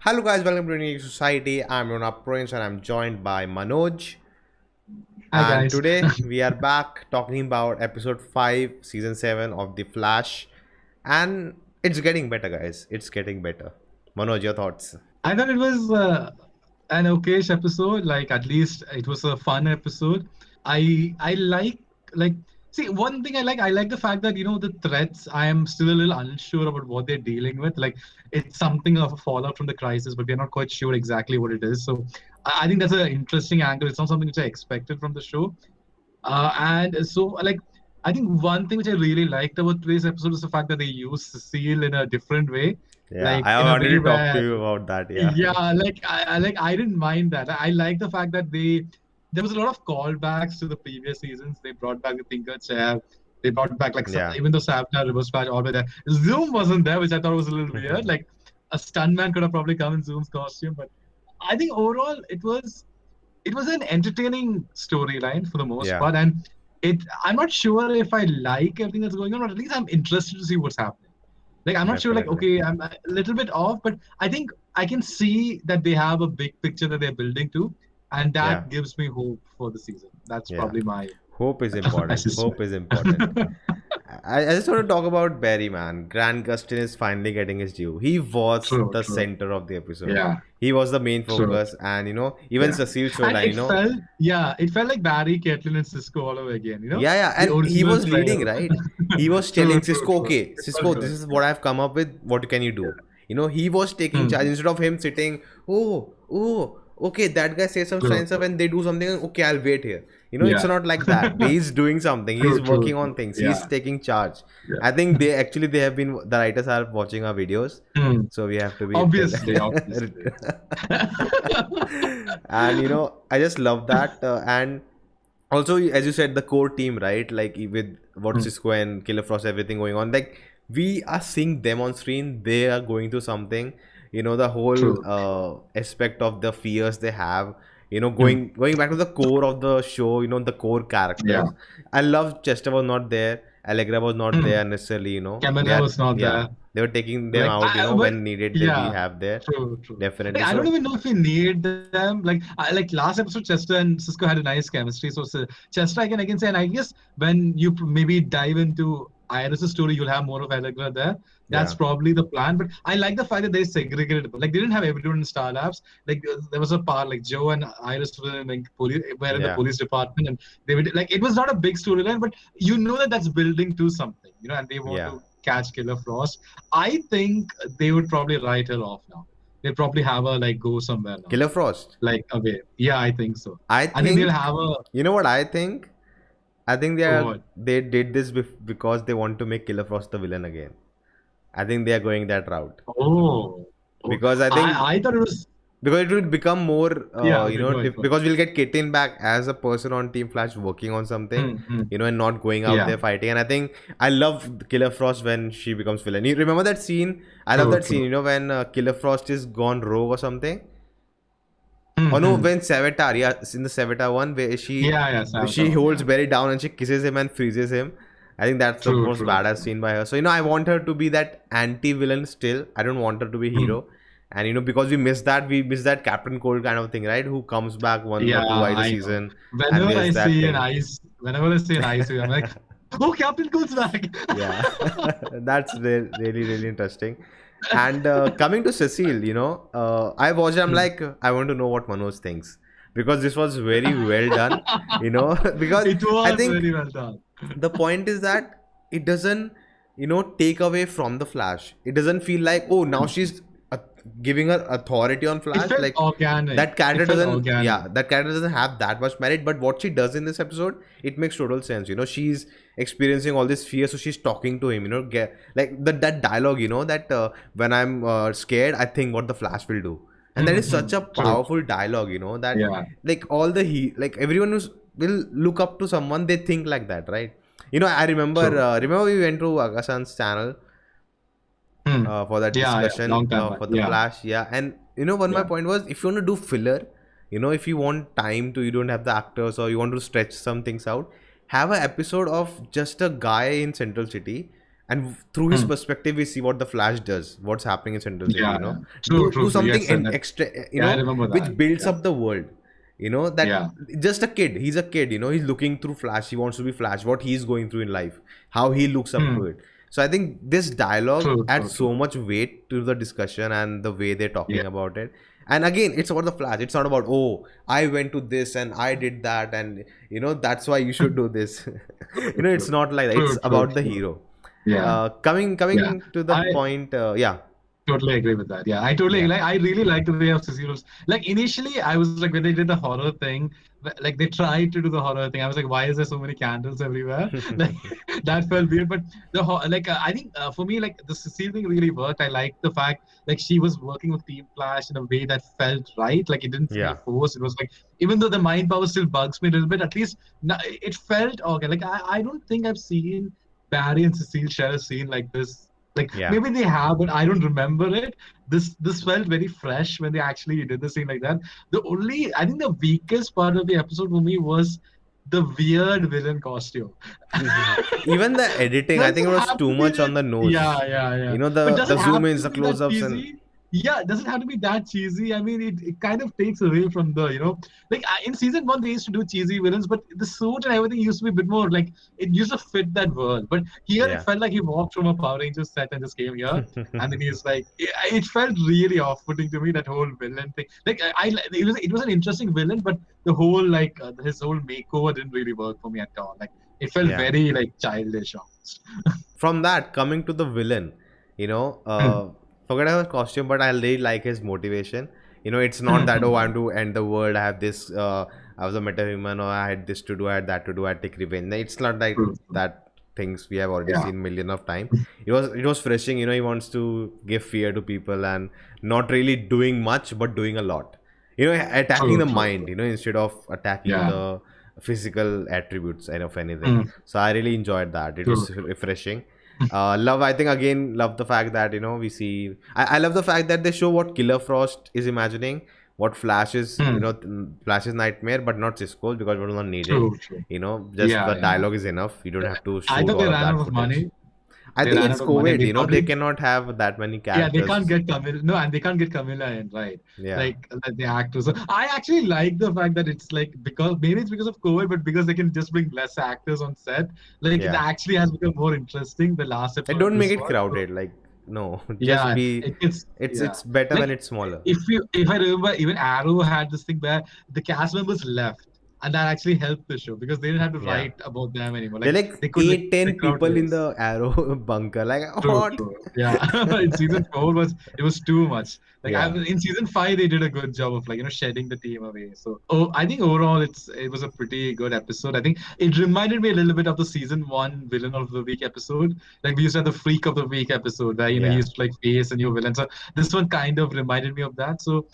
Hello guys, welcome to Geek Society. I'm Rona Prince and I'm joined by Manoj. Hi And guys. today we are back talking about episode 5, season 7 of The Flash. And it's getting better, guys. It's getting better. Manoj, your thoughts? I thought it was an okayish episode. Like at least it was a fun episode. I like see one thing I like the fact that the threats I am still a little unsure about what they're dealing with. Like it's something of a fallout from the crisis, but we're not quite sure exactly what it is. So I think that's an interesting angle. It's not something which I expected from the show. And so like I think one thing which I really liked about today's episode is the fact that they use Cecile in a different way, Yeah, like I in a wanted way to talk to where you about that. Yeah. yeah, like I didn't mind that. I like the fact that there was a lot of callbacks to the previous seasons. They brought back the Tinker Chair. They brought back like Yeah. even though Savita, Reverse Patch, all were there. Zoom wasn't there, which I thought was a little weird. Like a stuntman could have probably come in Zoom's costume, but I think overall it was an entertaining storyline for the most Yeah, part, and I'm not sure if I like everything that's going on, but at least I'm interested to see what's happening. Like I'm not sure, like definitely. okay, I'm a little bit off, but I think I can see that they have a big picture that they're building to, and Yeah, that gives me hope for the season. That's yeah. probably my Hope is important. Hope assessment. is important. I just want to talk about Barry, man. Grant Gustin is finally getting his due. He was True, the true. center of the episode. Yeah, He was the main true. focus, and even Yeah. Cecile And storyline. it felt like Barry, Caitlin, and Cisco all over again, Yeah, yeah, the and he original was trio. leading, right? He was True, telling true, Cisco, true. okay, It felt Cisco, this good. is what I've come up with. What can you do? He was taking charge Hmm. instead of him sitting. Oh, okay, that guy says some True, strange stuff, true. and they do something. Okay, I'll wait here. It's Yeah. not like that. He's doing something. He's True, true, working on true. things. He's Yeah. taking charge. Yeah. I think they have been the writers are watching our videos, Hmm. so we have to be tell. Obviously, obviously. And I just love that, and also as you said, the core team, right? Like with what Hmm. Cisco and Killer Frost, everything going on, like we are seeing them on screen. They are going through something. The whole True. aspect of the fears they have. Hmm. Going back to the core of the show. The core Yeah. characters. I love Chester was not there. Allegra was not Hmm. there necessarily. They Camilla are, was not yeah, there. they were taking them Like, out. but When needed, they we yeah, have there true, true. Like, definitely. I don't So even know if we need them. Like last episode, Chester and Cisco had a nice chemistry. So, Chester, I can say, and I guess when you maybe dive into Iris's story, you'll have more of Allegra there. That's yeah, probably the plan. But I like the fact that they segregated. Like, they didn't have everyone in Star Labs. Like, there was a part like Joe and Iris were in the yeah, police department, and they were like, it was not a big storyline, but you know that that's building to something, and they want yeah. to catch Killer Frost. I think they would probably write her off now. They'll probably have her like go somewhere now, Killer Frost. like away. Yeah, I think so. I I think they'll think, have a you know what I think? I think what? they did this because they want to make Killer Frost the villain again. I think they are going that route Oh, oh. because I think I thought it was because it will become more, yeah. Okay, go ahead, go ahead. because we'll get Kitten back as a person on Team Flash working on something, Hmm, hmm. and not going out Yeah, there fighting. And I think I love Killer Frost when she becomes villain. You remember that scene? I love true, that scene. true. When Killer Frost is gone rogue or something. Hmm, Oh no, hmm. when Savitar, yeah, in the Savitar one where Yeah, yeah, she Savita, holds yeah. Barry down and she kisses him and freezes him. I think that's the True, most true, badass true. scene by her. So I want her to be that anti-villain still. I don't want her to be Hmm. hero. And because we miss that Captain Cold kind of thing, right? Who comes back one or Yeah, two a I know. season, and there's that thing. Whenever I see an ice, I'm like, oh, Captain Cool's back. Yeah, that's really really interesting. And coming to Cecile, I watched it, I'm like, I want to know what Manoj thinks because this was very well done, because It I was think very well done. the point is that it doesn't take away from the Flash. It doesn't feel like, oh, now she's uh, giving her authority on It Flash. felt Like organic. that character It felt doesn't, organic. yeah, that character doesn't have that much merit, but what she does in this episode, it makes total sense. She's experiencing all this fear, so she's talking to him, like that dialogue, that when I'm scared, I think what the Flash will do. And that is such a True. powerful dialogue, that Yeah. like like everyone who's will look up to someone, they think like that, right? I True. remember we went to Agasan's channel Hmm. for that Yeah, yeah. discussion Long time back. for the Yeah. Flash, yeah. And one my Yeah. point was, if you want to do filler, if you want time to, you don't have the actors or you want to stretch some things out, have an episode of just a guy in Central City and through his Hmm. perspective we see what the Flash does, what's happening in Central City, Yeah, you yeah. know, True, do true, true. You had something said in that. extra, you Yeah, I know, remember which that. builds Yeah, up the world, you know, that yeah. just a kid, he's a kid, you know, he's looking through Flash, he wants to be Flash, what he's going through in life, how he looks up to Hmm. it. So I think this dialogue True, adds true, true. so much weight to the discussion and the way they're Yeah. talking about it. And again, it's about the Flash, it's not about, oh, I went to this and I did that, and you know, that's why you should do this. You True, know, it's true. not like that, True, it's true, about the true. hero. Yeah, yeah. Coming to the I point, yeah, totally agree with that. Yeah, I totally yeah. like. I really like the way of Sissy rules. Like initially, I was like when they did the horror thing, like they tried to do the horror thing. I was like, why is there so many candles everywhere? Like that felt weird. But I think for me, like the Cecile thing really worked. I liked the fact like she was working with Team Flash in a way that felt right. Like it didn't feel Yeah. forced. It was like even though the mind power still bugs me a little bit, at least it felt okay. Like I don't think I've seen Barry and Cecile share a scene like this. Like Yeah. maybe they have, but I don't remember it. This felt very fresh when they actually did the scene like that. The only I think the weakest part of the episode for me was the weird villain costume. Even the editing, I Does think it it was have too to be much on that? the Yeah, nose. yeah, yeah. You know, But the does it zoom have ins, to the be that close-ups, and cheesy? Yeah, does it have to be that cheesy? I mean, it kind of takes away from the, like in season one, they used to do cheesy villains, but the suit and everything used to be a bit more like it used to fit that world. But here it yeah. felt like he walked from a Power Rangers set and just came here. And then he's like, it felt really off-putting to me, that whole villain thing. Like, it was an interesting villain, but the whole, like, his whole makeover didn't really work for me at all. Like, it felt Yeah. very, like, childish almost. From that, coming to the villain, you know, forget about his costume, but I really like his motivation. You know, it's not that, oh, I want to end the world, I have this, I was a metahuman, or I had this to do, I had that to do, I had to take revenge. No, it's not like True, true. that things we have already Yeah. seen million of time. It was freshing, you know, he wants to give fear to people and not really doing much, but doing a lot. You know, attacking True, the true, mind, true. you know, instead of attacking Yeah. the physical attributes and of anything. Mm, So I really enjoyed that. It true, was true. refreshing. Love, I think, again, love the fact that, you know, we see, I love the fact that they show what Killer Frost is imagining, what Flash is, you Mm, know, Flash's nightmare, but not Cisco's, because we do not need it. true, true. You know, just Yeah, the yeah. dialogue is enough. You don't have to I shoot thought they all of ran that out of footage. money. I They think ran it's out of money, and COVID, they you know, they probably cannot have that many yeah, they can't characters. get Camilla. No, and they can't get Camilla in, right? Yeah. Like the actors. So I actually like the fact that it's like because maybe it's because of COVID, but because they can just bring less actors on set, like it Yeah. actually has become more interesting the last And episode of don't make this it one. So crowded. Like, no, just yeah, be, it's yeah. it's better when Like it's smaller. if I remember, even Arrow had this thing where the cast members left, and that actually helped the show because they didn't have to Yeah. write about them anymore. They're Like like they could like eight, ten figure out people in ways. the Arrow bunker. Like, True, what? true. Yeah. In season four was too much. Like Yeah. in season five they did a good job of like shedding the team away. So oh I think overall it was a pretty good episode. I think it reminded me a little bit of the season one villain of the week episode. Like we used to have the freak of the week episode where you Yeah. used to like face a new villain. So this one kind of reminded me of that. So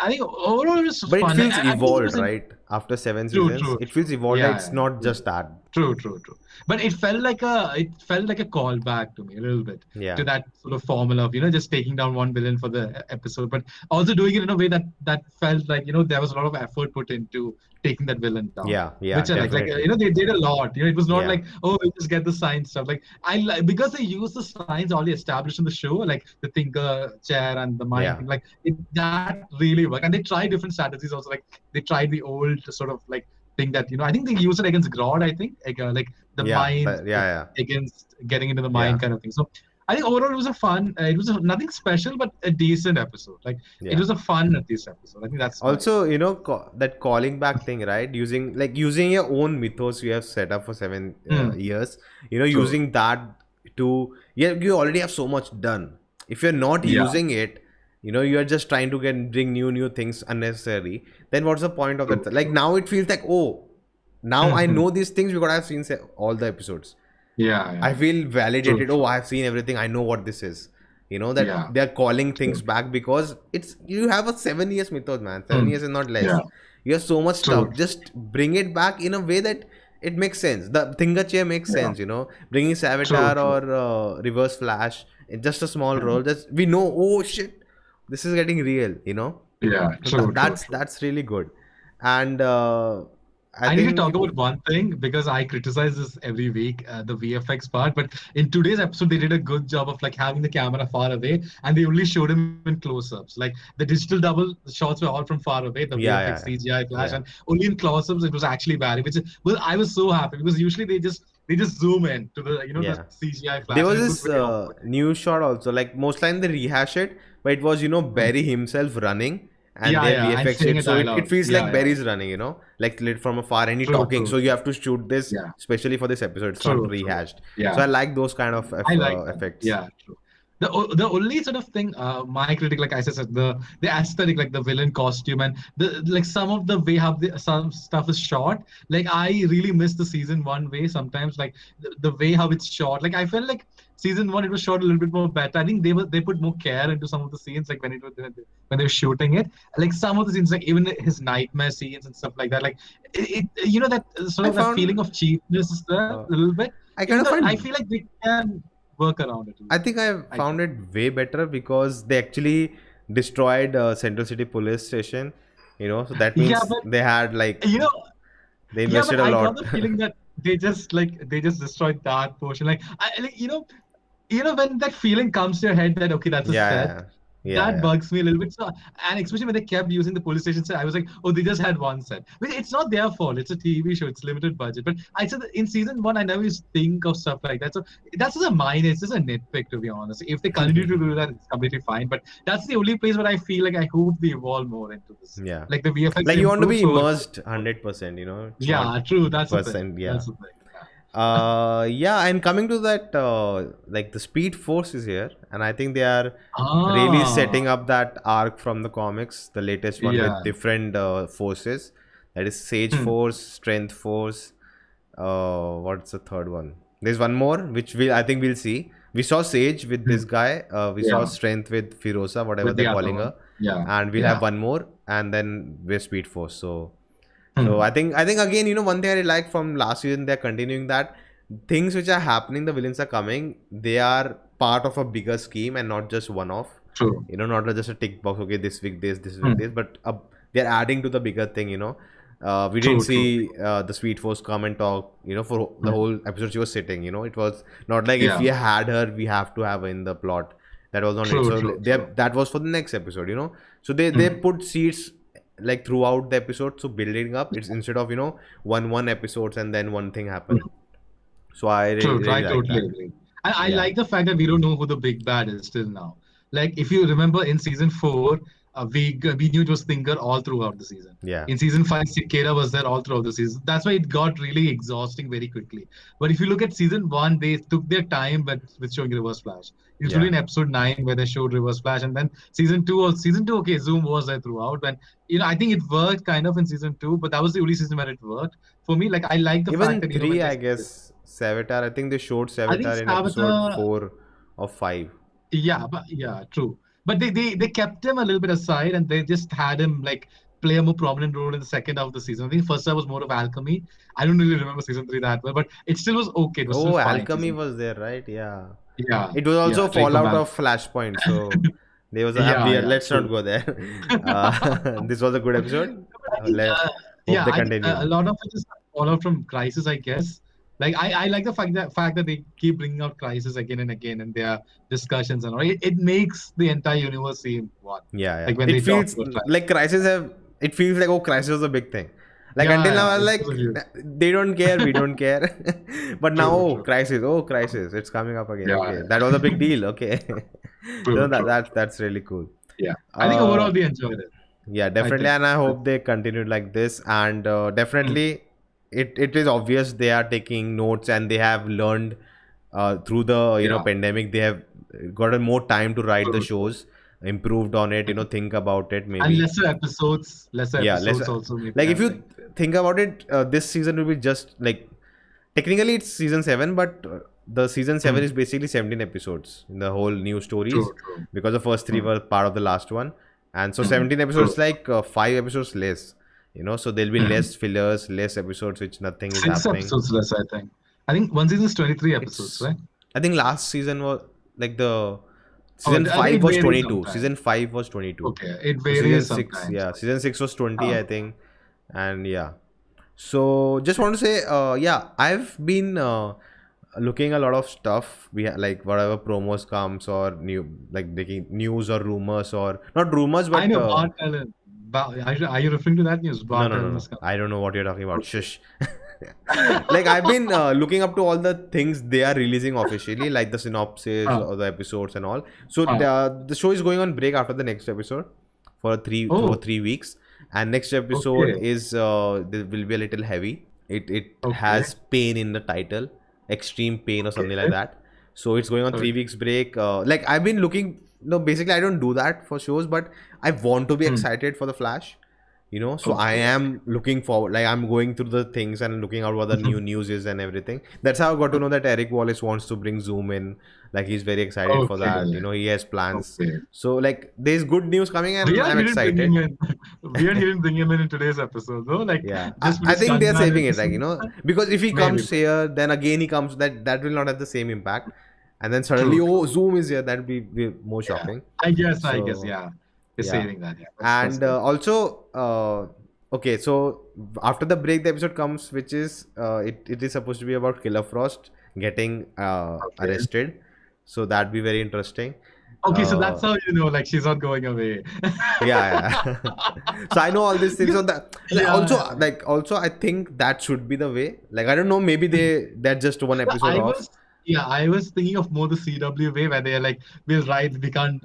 I think overall it was But it fun. feels I think it evolved, was a right? After seven true, seasons, true, it true. feels evolved. Like, Yeah, it's yeah, not true. just that. True, true, true. But it felt like a callback to me a little bit Yeah. to that sort of formula of just taking down one villain for the episode, but also doing it in a way that felt like there was a lot of effort put into taking that villain down, Yeah. Yeah. which I like. Like Definitely. they did a lot. It was not Yeah. like we just get the science stuff. Like I like because they use the science already established in the show, like the thinker chair and the mind Yeah. thing. Like that really worked, and they tried different strategies also. Like they tried the old sort of like thing that I think they use it against Grodd. I think like the Yeah. mind Yeah. Yeah. against getting into the Yeah. mind kind of thing. So I think overall it was a fun. It was nothing special, but a decent episode. Like it Yeah. was a fun at this episode. I think that's my Also, you know, that calling back thing, right? Using your own mythos you have set up for 7 years. You know, true. using that to, yeah, you already have so much done. If you're not Yeah, using it, you know, you are just trying to bring new things unnecessarily. Then what's the point of true, that? Like, true. now it feels like, oh, now I Mhm. know these things because I've seen all the episodes. Yeah, I yeah. feel True, validated. Oh, true. I've seen everything. I know what this is. You know that Yeah, they're calling true. things back because it's you have a 7 years mythos, man. 7 years Mm. is not Yeah, less. You have so much true, stuff. true. Just bring it back in a way that it makes sense. The Thinker chair makes Yeah, sense. You know, bringing true, Savitar true. or Reverse Flash. It's just a small Mhm. role. Just we know. Oh shit, this is getting real. You know, Yeah, so true, true, true. that's really good. And I I need to think talk about one thing because I criticize this every week, the VFX part. But in today's episode, they did a good job of like having the camera far away, and they only showed him in close-ups. Like the digital double shots were all from far away, the yeah, VFX, yeah, CGI, flash, and yeah, only in close-ups it was actually varied. Which well, I was so happy because usually they just zoom in to the the yeah. CGI There flash, was and it was this very off-putting. news shot also, like most time they rehash it, but it was Barry himself running, and Yeah, they yeah, and VFX saying it, a so it dialogue. feels Yeah, like yeah, Barry's running, like lit from afar and he true, talking. true, So you true. have to shoot this Yeah, especially for this episode. It's not true, true. rehashed. So Yeah. I like those kind of I like that. effects. Yeah, true. The only sort of thing, my critic, like I said, the aesthetic, like the villain costume and the like some of the way how some stuff is shot. Like I really miss the season one way sometimes. Like the way how it's shot. Like I felt like season one it was shot a little bit more better. I think they put more care into some of the scenes, like when they were shooting it. Like some of the scenes, like even his nightmare scenes and stuff like that. Like that sort I of that feeling found of cheapness is there a uh, little bit, I kind even of though I find feel like they can work around it a I little think bit. I I found think. it way better because they actually destroyed Central City Police Station. So that Yeah, means but they had like you know, they yeah, but invested a I got lot. the feeling that they just destroyed that portion. Like when that feeling comes to your head that okay, that's a set, Yeah, yeah, that yeah. bugs me a little bit. So, and especially when they kept using the police station set, I was like, oh, they just had one set. But it's not their fault. It's a TV show. It's limited budget. But I said that in season one, I never used to think of stuff like that. So that's just a minor. It's just a nitpick, to be honest. If they continue to do that, it's completely fine. But that's the only place where I feel like I hope they evolve more into this. Yeah. Like the VFX Like you want to improves, be so immersed 100%, it's not yeah, true. That's the thing. percent, yeah. That's the thing. Yeah. Yeah, and coming to that, like the Speed Force is here, and I think they are really Ah, setting up that arc from the comics, the latest one with yeah. different forces. That is Sage Hmm. Force, Strength Force. What's the third one? There's one more which I think we'll see. We saw Sage with Hmm. this guy. We saw Yeah. Strength with Firosa, whatever With they're the other calling one. her, Yeah. and we'll have Yeah. one more, and then we're Speed Force. So Hmm. I think again, one thing I really like from last season, they're continuing that things which are happening, the villains are coming, they are part of a bigger scheme and not just one off. True. Not just a tick box, okay, this week this week Hmm. this, but they're adding to the bigger thing. We didn't True. True. see the Sweet Force come and talk, for the Hmm. whole episode she was sitting, it was not like if Yeah. we had her, we have to have her in the plot. That was not it. True. So True. True. that was for the next episode. So they Hmm. put seeds like throughout the episode, so building up it's instead of one episodes and then one thing happen. Hmm. So I True, really I like totally that. agree. I Yeah, like the fact that we don't know who the big bad is till now. Like, if you remember in season four, we knew it was Thinker all throughout the season. yeah. In season five, Cicada was there all throughout the season. That's why it got really exhausting very quickly. But if you look at season one, they took their time with showing Reverse Flash. It's really Yeah. in episode nine where they showed Reverse Flash, and then season two, okay, Zoom was there throughout. And I think it worked kind of in season two, but that was the only season where it worked for me. Like, I like the fact Even that when three, they I guess. Savitar. I think they showed I think Savitar in episode Sabatha, 4 or 5. yeah, but yeah, true. But they kept him a little bit aside and they just had him like play a more prominent role in the second half of the season. I think first half was more of alchemy. I don't really remember season three that well, but it still was okay. It was still Oh, fine. Alchemy Season was there, right? Yeah. yeah, It was yeah, also Draco fallout Mal. of Flashpoint. So there was Yeah, yeah, let's not true. go there. This was a good episode. But I think, Hope yeah, they I think a continue. lot of it is fallout from Crisis, I guess. Like I like the fact that they keep bringing out Crisis again and again in their discussions and all. It makes the entire universe seem one. Yeah, yeah. Like when It they talk feels about Crisis. like Crisis have. It feels like, oh, Crisis was a big thing. Like Yeah, until now, yeah, I was it was a like, huge. they don't care, we don't care. But now, True, true. oh, Crisis, it's coming up again. Yeah, Okay, yeah. that was a big deal. Okay, so True, true, true. that's really cool. Yeah. I think Uh, overall we enjoyed it. yeah, I definitely, think. and I hope they continued like this. And Mm. definitely, it is obvious they are taking notes and they have learned through the Yeah. pandemic. They have gotten more time to write the True, true. shows, improved on it. Mm. Think about it, And maybe. lesser Yeah, let's episodes also maybe, like if I you think. think about it, this season will be just like technically it's season 7, but the season 7 Mm. is basically 17 episodes in the whole new stories True, true. because the first 3 Mm. were part of the last one, and so Mm. 17 True. episodes like 5 episodes less. So there'll be Mm. less fillers, less episodes which nothing is Six happening. episodes less, I think. I think one season is 23 episodes, It's right? I think last season was like the Oh, season I think 5 it was varies 22. sometimes. Season 5 was 22. Okay, it So varies season 6, sometimes. yeah, season 6 was 20, Uh, I think, and yeah. So just want to say, yeah, I've been looking a lot of stuff. Like whatever promos comes or new like breaking news or rumors or not rumors, I but know Bart Allen. Are you referring to that news? no, Bart no, no, Allen no. is coming. I don't know what you're talking about. Okay. Shush. Like I've been looking up to all the things they are releasing officially, like the synopsis Huh. or the episodes and all. So Huh. the show is going on break after the next episode for Oh, 3 weeks, and next episode okay. is there will be a little heavy. It Okay. has pain in the title, extreme pain or something like Okay. that. So it's going on three Okay. weeks break. Like I've been looking. No, basically I don't do that for shows, but I want to be Hmm. excited for the Flash, so I Okay. am looking forward, like I'm going through the things and looking out what the new news is and everything. That's how I got to know that Eric Wallace wants to bring Zoom in. Like he's very excited for Okay. that, he has plans. Okay. So like there's good news coming and Weird I'm he didn't bring him excited. in. Weird he didn't bring him in today's episode though. Like Yeah, just I because think they're Sandman saving it, like episode. because if he Maybe. comes here then again he comes, that will not have the same impact, and then suddenly True. oh True. Zoom is here, that will be more Yeah. shocking. I guess. So Yeah. You're yeah. saving that. Yeah. That's And good. also okay, so after the break the episode comes, which is it is supposed to be about Killer Frost getting Okay. arrested, so that'd be very interesting. Okay. So that's uh how you know, like she's not going away. yeah, yeah. So I know all these things, so Because that also, yeah. I think that should be the way. Like I don't know, maybe that's just one No, episode off. I was thinking of more the CW way where they're like, we'll write, we can't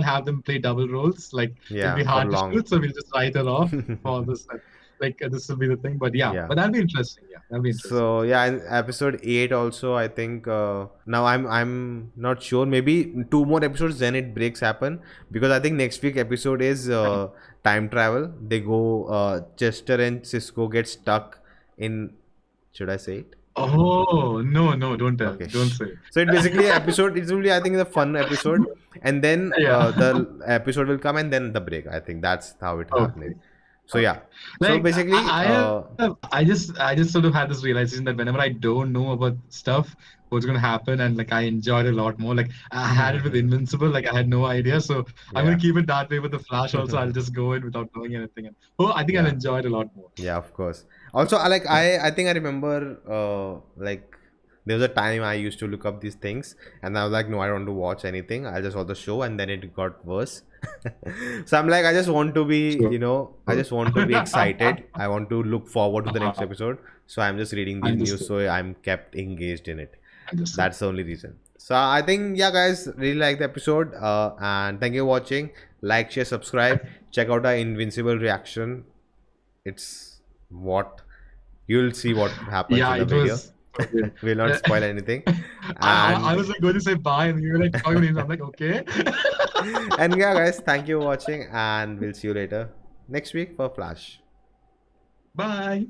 have them play double roles. Like it'll be Yeah, for hard to long. shoot, so we'll just write her off for this. This will be the thing. But yeah, Yeah. but that'll be interesting. Yeah, that'll be interesting. So yeah, in episode 8 also, I think now I'm not sure. Maybe two more episodes, then it breaks happen, because I think next week episode is time travel. They go Chester and Cisco get stuck in. Should I say it? Oh no, no, don't tell, Okay. don't Shh. say. So it basically episode. It will be, I think, the fun episode, and then Yeah. the episode will come, and then the break. I think that's how it happening. Okay. So yeah. Okay. So Like basically, I just sort of had this realization that whenever I don't know about stuff, what's gonna happen, and like I enjoyed it a lot more. Like I had it with Invincible, like I had no idea. So I'm gonna yeah. keep it that way with the Flash also. I'll just go in without knowing anything. And oh, I think I'll Yeah. enjoy it a lot more. Yeah, of course. Also, Yeah. I think I remember like there was a time I used to look up these things, and I was like, no, I don't want to watch anything. I just saw the show, and then it got worse. So I'm like, I just want to be, Sure. I Sure. just want to be excited. I want to look forward to the next episode. So I'm just reading these news, Understood. so I'm kept engaged in it. Understood. That's the only reason. So I think, yeah, guys, really like the episode. And thank you for watching. Like, share, subscribe. Check out our Invincible reaction. It's what you'll see what happens Yeah, in the it video. was so good. We'll not spoil anything. I And was like going to say bye, and you were like talking to me. I'm like, okay. and yeah, guys, thank you for watching, and we'll see you later next week for Flash. Bye.